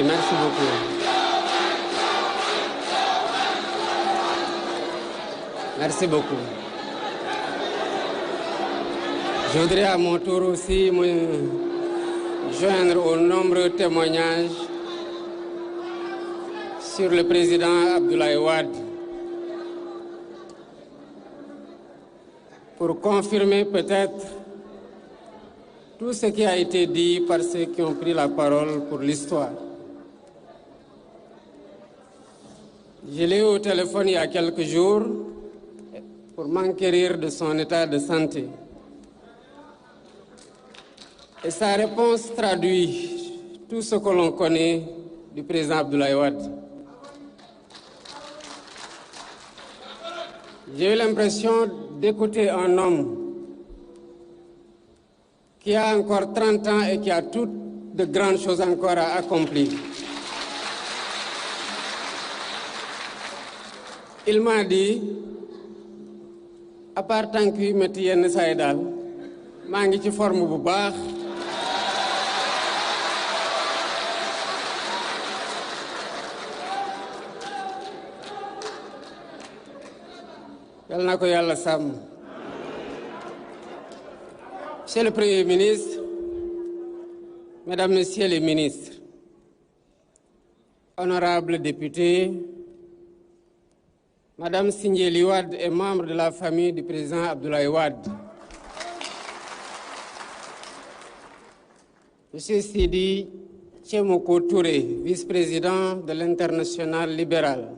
Merci beaucoup. Merci beaucoup. Je voudrais à mon tour aussi me joindre aux nombreux témoignages sur le président Abdoulaye Wade pour confirmer peut-être tout ce qui a été dit par ceux qui ont pris la parole pour l'histoire. Je l'ai eu au téléphone il y a quelques jours pour m'enquérir de son état de santé. Et sa réponse traduit tout ce que l'on connaît du président Abdoulaye Wade. J'ai eu l'impression d'écouter un homme qui a encore 30 ans et qui a toutes de grandes choses encore à accomplir. Il m'a dit, à part tant que metti yenn saay daal maa ngi ci forme bu baax. Yal na ko Yàlla sàmm. Monsieur le Premier ministre, Mesdames, Messieurs les ministres, honorables députés, Madame Sindiély Wade est membre de la famille du président Abdoulaye Wade. Monsieur Sidi Tchemoko Touré, vice-président de l'Internationale libérale.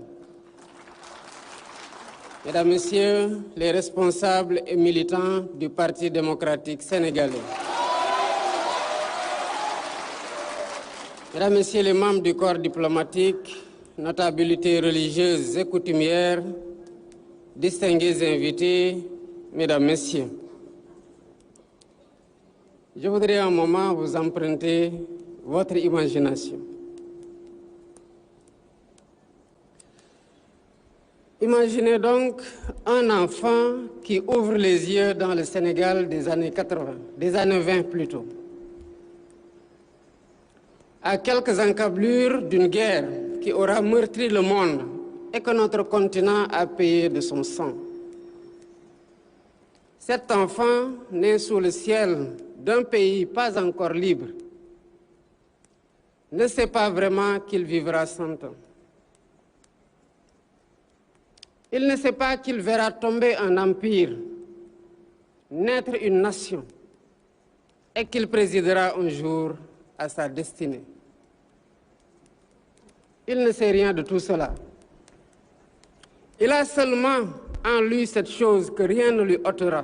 Mesdames, Messieurs les responsables et militants du Parti démocratique sénégalais. Mesdames, Messieurs les membres du corps diplomatique, notabilités religieuses et coutumières, distingués invités, Mesdames, Messieurs. Je voudrais un moment vous emprunter votre imagination. Imaginez donc un enfant qui ouvre les yeux dans le Sénégal des années 80, des années 20 plutôt, à quelques encablures d'une guerre qui aura meurtri le monde et que notre continent a payé de son sang. Cet enfant, né sous le ciel d'un pays pas encore libre, ne sait pas vraiment qu'il vivra 100 ans. Il ne sait pas qu'il verra tomber un empire, naître une nation, et qu'il présidera un jour à sa destinée. Il ne sait rien de tout cela. Il a seulement en lui cette chose que rien ne lui ôtera: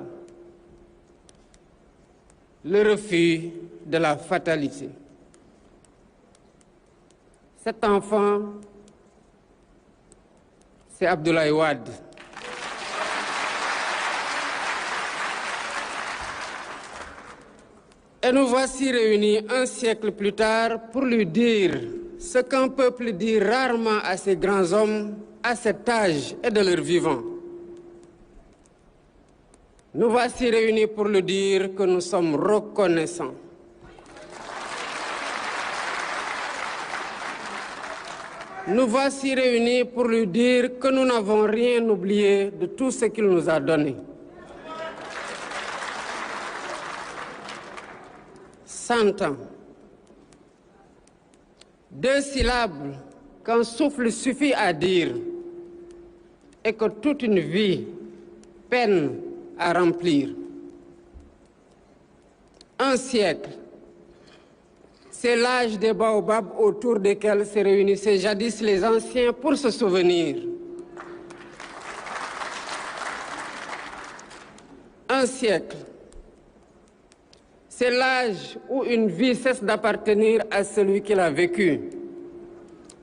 le refus de la fatalité. Cet enfant, c'est Abdoulaye Wade. Et nous voici réunis un siècle plus tard pour lui dire ce qu'un peuple dit rarement à ces grands hommes à cet âge et de leur vivant. Nous voici réunis pour lui dire que nous sommes reconnaissants. Nous voici réunis pour lui dire que nous n'avons rien oublié de tout ce qu'il nous a donné. 100 ans. 2 syllabes qu'un souffle suffit à dire et que toute une vie peine à remplir. 1 siècle. C'est l'âge des baobabs autour desquels se réunissaient jadis les anciens pour se souvenir. 1 siècle. C'est l'âge où une vie cesse d'appartenir à celui qui l'a vécu,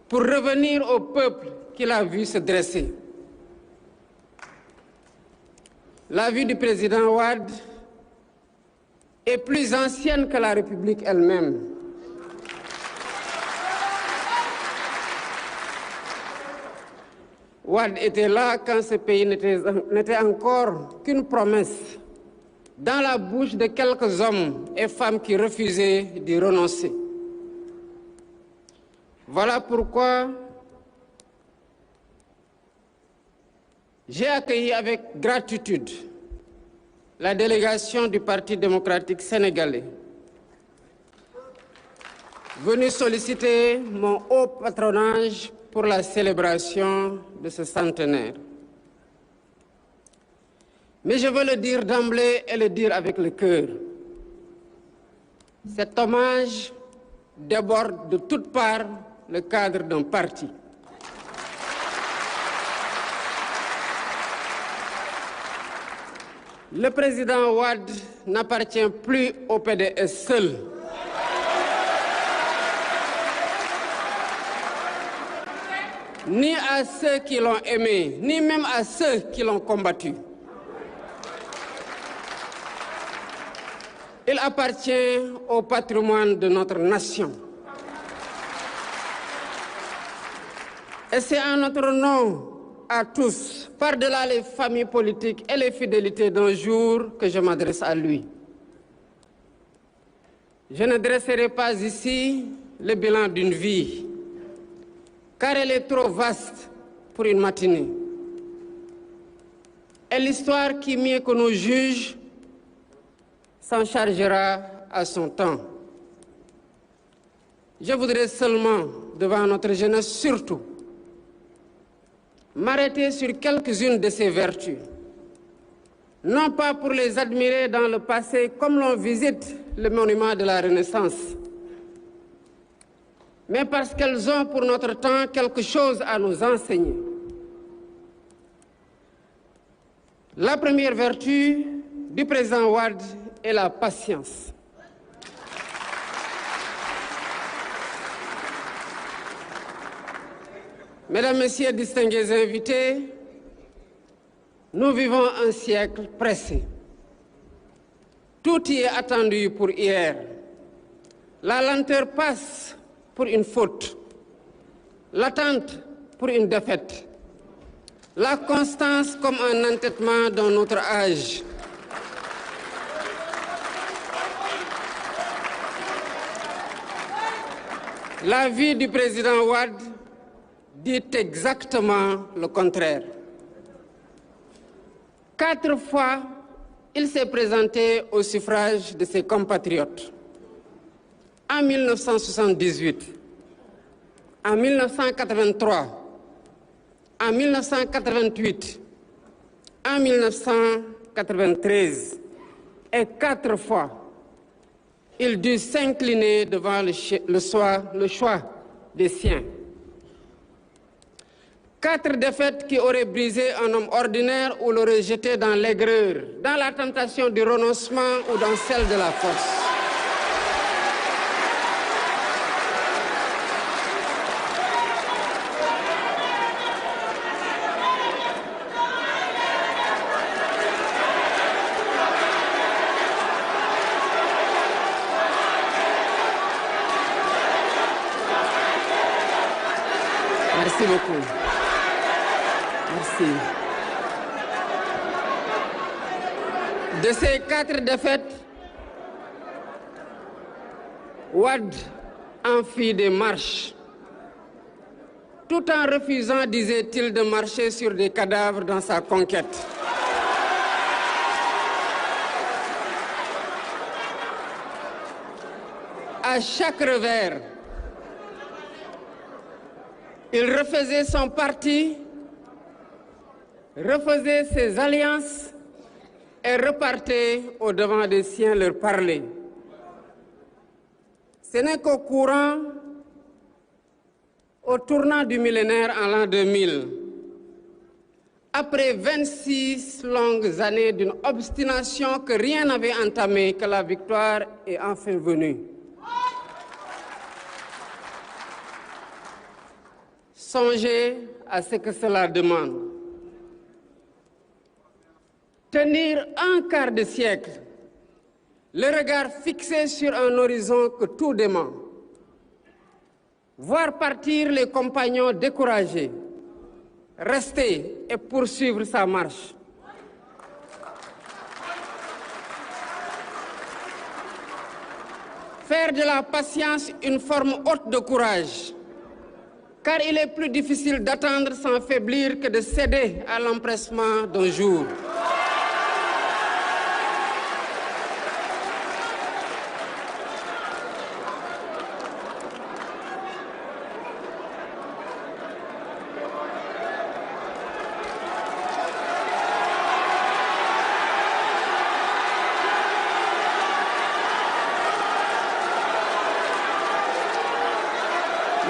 pour revenir au peuple qui l'a vu se dresser. La vie du président Wade est plus ancienne que la République elle-même. Wade était là quand ce pays n'était encore qu'une promesse dans la bouche de quelques hommes et femmes qui refusaient d'y renoncer. Voilà pourquoi j'ai accueilli avec gratitude la délégation du Parti démocratique sénégalais, venue solliciter mon haut patronage pour la célébration de ce centenaire. Mais je veux le dire d'emblée et le dire avec le cœur. Cet hommage déborde de toutes parts le cadre d'un parti. Le président Wade n'appartient plus au PDS seul. Ni à ceux qui l'ont aimé, ni même à ceux qui l'ont combattu. Il appartient au patrimoine de notre nation. Et c'est en notre nom à tous, par-delà les familles politiques et les fidélités d'un jour, que je m'adresse à lui. Je ne dresserai pas ici le bilan d'une vie, car elle est trop vaste pour une matinée. Et l'histoire qui, mieux que nos juges, s'en chargera à son temps. Je voudrais seulement, devant notre jeunesse surtout, m'arrêter sur quelques-unes de ses vertus, non pas pour les admirer dans le passé comme l'on visite le monument de la Renaissance, mais parce qu'elles ont pour notre temps quelque chose à nous enseigner. La première vertu du président Wade est la patience. Mesdames, Messieurs, distingués invités, nous vivons un siècle pressé. Tout y est attendu pour hier. La lenteur passe pour une faute, l'attente pour une défaite, la constance comme un entêtement d'un autre âge. La vie du président Wade dit exactement le contraire. 4 fois, il s'est présenté au suffrage de ses compatriotes. En 1978, en 1983, en 1988, en 1993, et 4 fois, il dut s'incliner devant le choix des siens. 4 défaites qui auraient brisé un homme ordinaire ou l'auraient jeté dans l'aigreur, dans la tentation du renoncement ou dans celle de la force. Merci beaucoup. Merci. De ces 4 défaites, Wade en fit des marches, tout en refusant, disait-il, de marcher sur des cadavres dans sa conquête. À chaque revers, il refaisait son parti, refaisait ses alliances et repartait au-devant des siens leur parler. Ce n'est qu'au tournant du millénaire en l'an 2000, après 26 longues années d'une obstination que rien n'avait entamée, que la victoire est enfin venue. Songez à ce que cela demande. Tenir un quart de siècle, le regard fixé sur un horizon que tout dément, voir partir les compagnons découragés, rester et poursuivre sa marche. Faire de la patience une forme haute de courage, car il est plus difficile d'attendre sans faiblir que de céder à l'empressement d'un jour.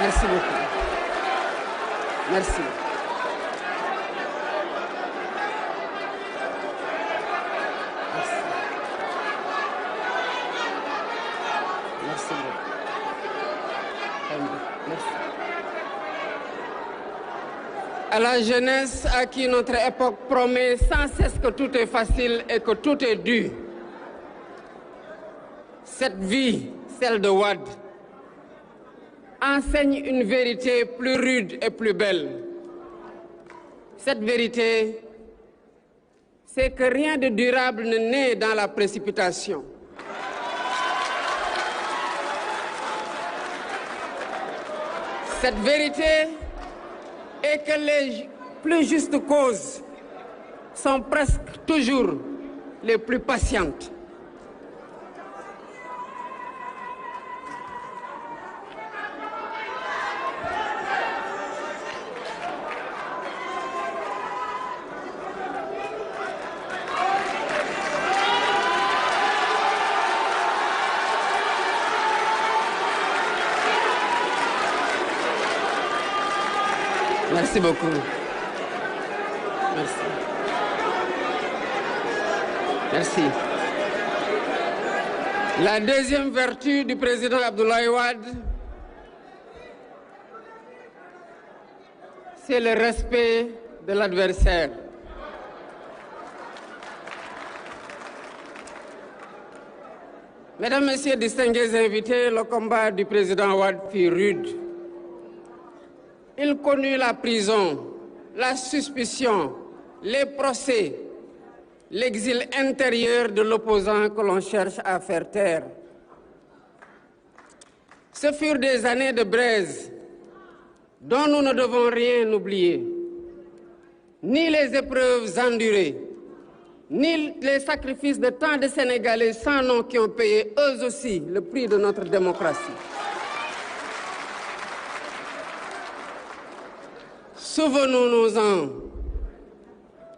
Merci beaucoup. Merci. Merci. Merci. À la jeunesse à qui notre époque promet sans cesse que tout est facile et que tout est dû, cette vie, celle de Wade, enseigne une vérité plus rude et plus belle. Cette vérité, c'est que rien de durable ne naît dans la précipitation. Cette vérité est que les plus justes causes sont presque toujours les plus patientes. Merci beaucoup. Merci. Merci. La deuxième vertu du président Abdoulaye Wade, c'est le respect de l'adversaire. Mesdames, Messieurs, distingués invités, le combat du président Wade fut rude. Il connut la prison, la suspicion, les procès, l'exil intérieur de l'opposant que l'on cherche à faire taire. Ce furent des années de braise dont nous ne devons rien oublier, ni les épreuves endurées, ni les sacrifices de tant de Sénégalais sans nom qui ont payé eux aussi le prix de notre démocratie. Souvenons-nous-en,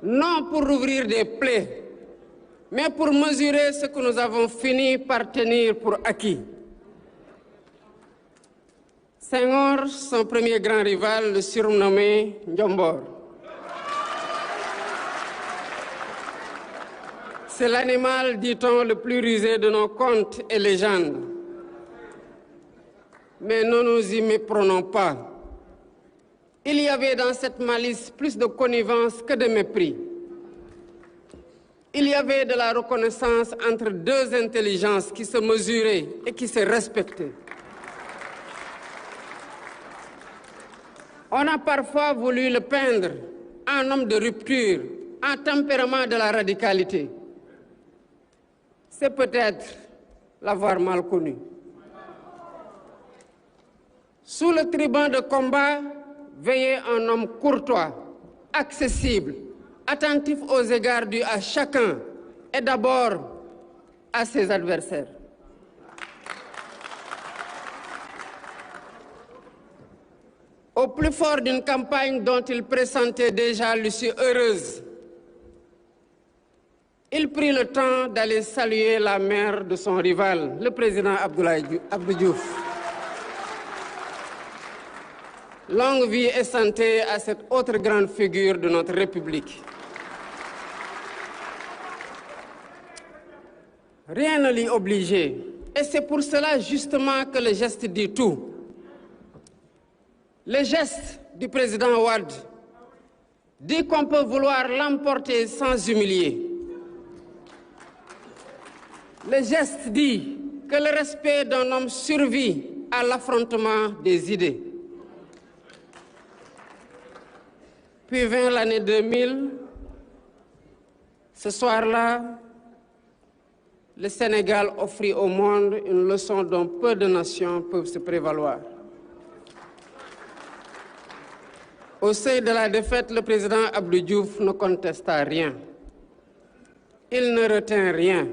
non pour ouvrir des plaies, mais pour mesurer ce que nous avons fini par tenir pour acquis. Senghor, son premier grand rival, le surnommé Ndiombor. C'est l'animal, dit-on, le plus rusé de nos contes et légendes. Mais ne nous y méprenons pas. Il y avait dans cette malice plus de connivence que de mépris. Il y avait de la reconnaissance entre deux intelligences qui se mesuraient et qui se respectaient. On a parfois voulu le peindre en homme de rupture, en tempérament de la radicalité. C'est peut-être l'avoir mal connu. Sous le tribun de combat, veillait un homme courtois, accessible, attentif aux égards dus à chacun et d'abord à ses adversaires. Au plus fort d'une campagne dont il pressentait déjà l'issue heureuse, il prit le temps d'aller saluer la mère de son rival, le président Abdou Diouf. Longue vie et santé à cette autre grande figure de notre République. Rien ne l'y obligeait, et c'est pour cela justement que le geste dit tout. Le geste du président Wade dit qu'on peut vouloir l'emporter sans humilier. Le geste dit que le respect d'un homme survit à l'affrontement des idées. puis vint l'année 2000. Ce soir-là, le Sénégal offrit au monde une leçon dont peu de nations peuvent se prévaloir. Au seuil de la défaite, le président Abdou Diouf ne contesta rien. Il ne retint rien.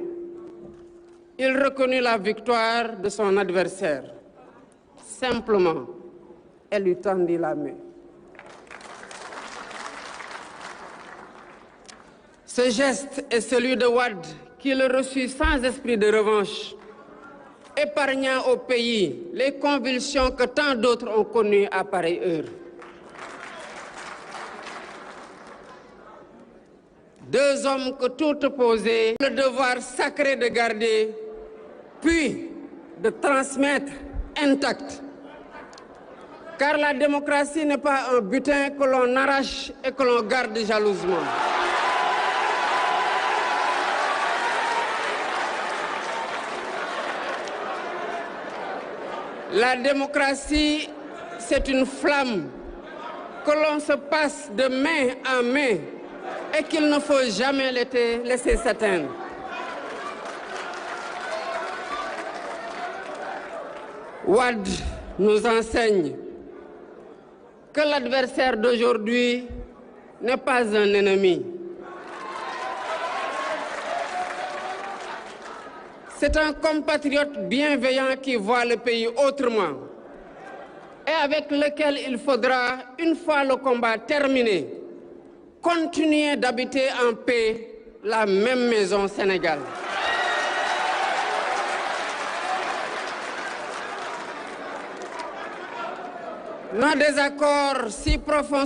Il reconnut la victoire de son adversaire. Simplement, elle lui tendit la main. Ce geste est celui de Wade, qui le reçut sans esprit de revanche, épargnant au pays les convulsions que tant d'autres ont connues à pareille heure. Deux hommes que tout opposait le devoir sacré de garder, puis de transmettre intact. Car la démocratie n'est pas un butin que l'on arrache et que l'on garde jalousement. La démocratie, c'est une flamme que l'on se passe de main en main et qu'il ne faut jamais laisser s'éteindre. Wade nous enseigne que l'adversaire d'aujourd'hui n'est pas un ennemi. C'est un compatriote bienveillant qui voit le pays autrement et avec lequel il faudra, une fois le combat terminé, continuer d'habiter en paix la même maison Sénégal. Nos désaccords si profonds